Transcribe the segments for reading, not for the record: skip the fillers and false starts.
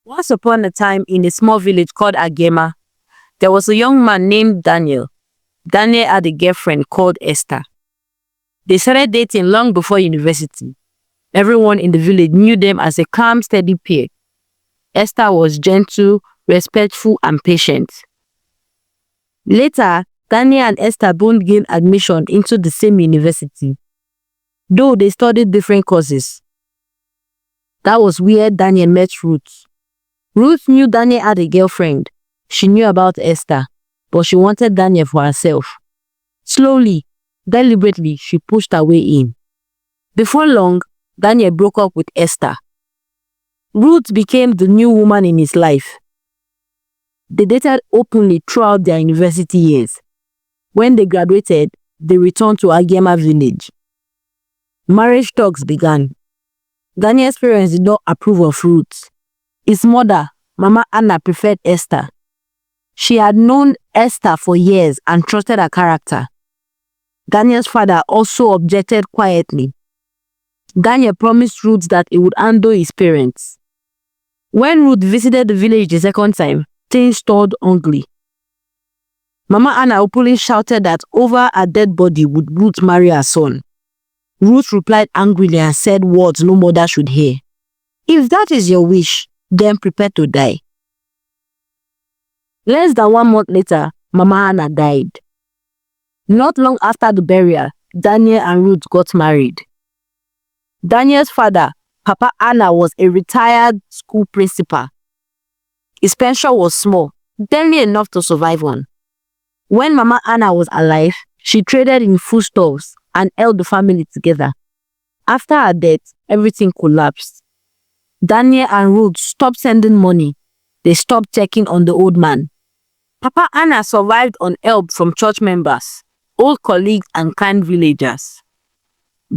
Once upon a time, in a small village called Agema, there was a young man named Daniel. Daniel had a girlfriend called Esther. They started dating long before university. Everyone in the village knew them as a calm, steady pair. Esther was gentle, respectful, and patient. Later, Daniel and Esther both gained admission into the same university, though they studied different courses. That was where Daniel met Ruth. Ruth knew Daniel had a girlfriend. She knew about Esther, but she wanted Daniel for herself. Slowly, deliberately, she pushed her way in. Before long, Daniel broke up with Esther. Ruth became the new woman in his life. They dated openly throughout their university years. When they graduated, they returned to Agema village. Marriage talks began. Daniel's parents did not approve of Ruth. His mother, Mama Anna, preferred Esther. She had known Esther for years and trusted her character. Daniel's father also objected quietly. Daniel promised Ruth that he would handle his parents. When Ruth visited the village the second time, things turned ugly. Mama Anna openly shouted that over her dead body would Ruth marry her son. Ruth replied angrily and said words no mother should hear. If that is your wish, then prepare to die. Less than 1 month later, Mama Anna died. Not long after the burial, Daniel and Ruth got married. Daniel's father, Papa Anna, was a retired school principal. His pension was small, barely enough to survive on. When Mama Anna was alive, she traded in foodstuffs and held the family together. After her death, everything collapsed. Daniel and Ruth stopped sending money. They stopped checking on the old man. Papa Anna survived on help from church members, old colleagues, and kind villagers.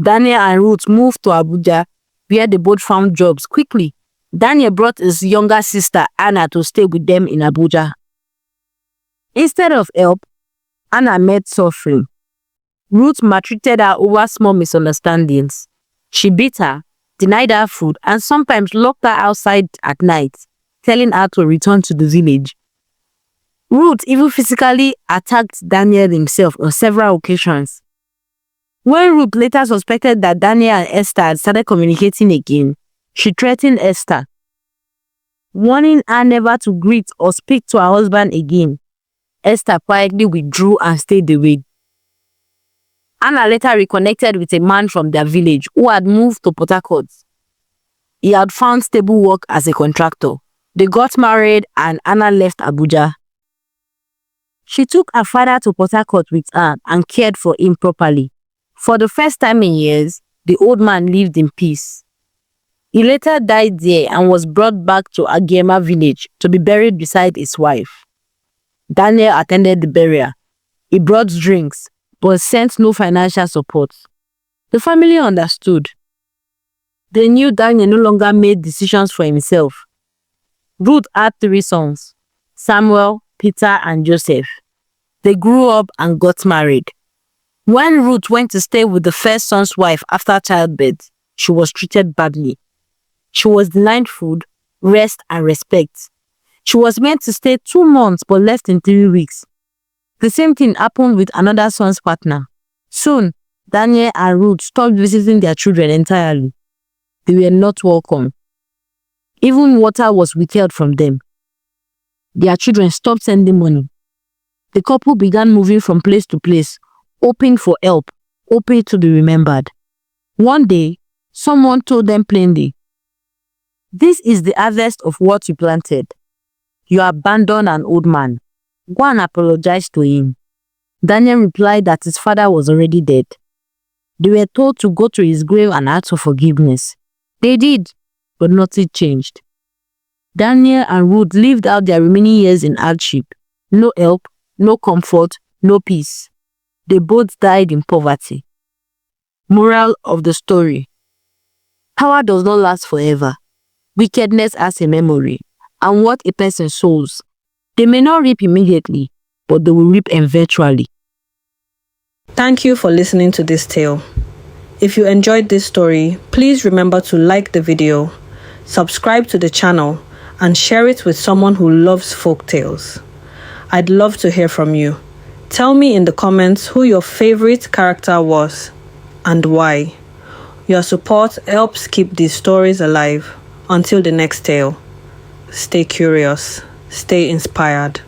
Daniel and Ruth moved to Abuja, where they both found jobs quickly. Daniel brought his younger sister Anna to stay with them in Abuja. Instead of help, Anna met suffering. Ruth maltreated her over small misunderstandings. She beat her, denied her food, and sometimes locked her outside at night, telling her to return to the village. Ruth even physically attacked Daniel himself on several occasions. When Ruth later suspected that Daniel and Esther had started communicating again, she threatened Esther, warning her never to greet or speak to her husband again. Esther quietly withdrew and stayed away. Anna later reconnected with a man from their village who had moved to Port Harcourt. He had found stable work as a contractor. They got married and Anna left Abuja. She took her father to Port Harcourt with her and cared for him properly. For the first time in years, the old man lived in peace. He later died there and was brought back to Agema village to be buried beside his wife. Daniel attended the burial. He brought drinks, but sent no financial support. The family understood. They knew Daniel no longer made decisions for himself. Ruth had 3 sons, Samuel, Peter, and Joseph. They grew up and got married. When Ruth went to stay with the first son's wife after childbirth, she was treated badly. She was denied food, rest, and respect. She was meant to stay 2 months but left in 3 weeks. The same thing happened with another son's partner. Soon, Daniel and Ruth stopped visiting their children entirely. They were not welcome. Even water was withheld from them. Their children stopped sending money. The couple began moving from place to place, hoping for help, hoping to be remembered. One day, someone told them plainly, "This is the harvest of what you planted. You abandoned an old man. Go and apologize to him." Daniel replied that his father was already dead. They were told to go to his grave and ask for forgiveness. They did, but nothing changed. Daniel and Ruth lived out their remaining years in hardship. No help, no comfort, no peace. They both died in poverty. Moral of the story: power does not last forever. Wickedness has a memory, and what a person sows, they may not reap immediately, but they will reap eventually. Thank you for listening to this tale. If you enjoyed this story, please remember to like the video, subscribe to the channel, and share it with someone who loves folk tales. I'd love to hear from you. Tell me in the comments who your favorite character was and why. Your support helps keep these stories alive. Until the next tale, stay curious, stay inspired.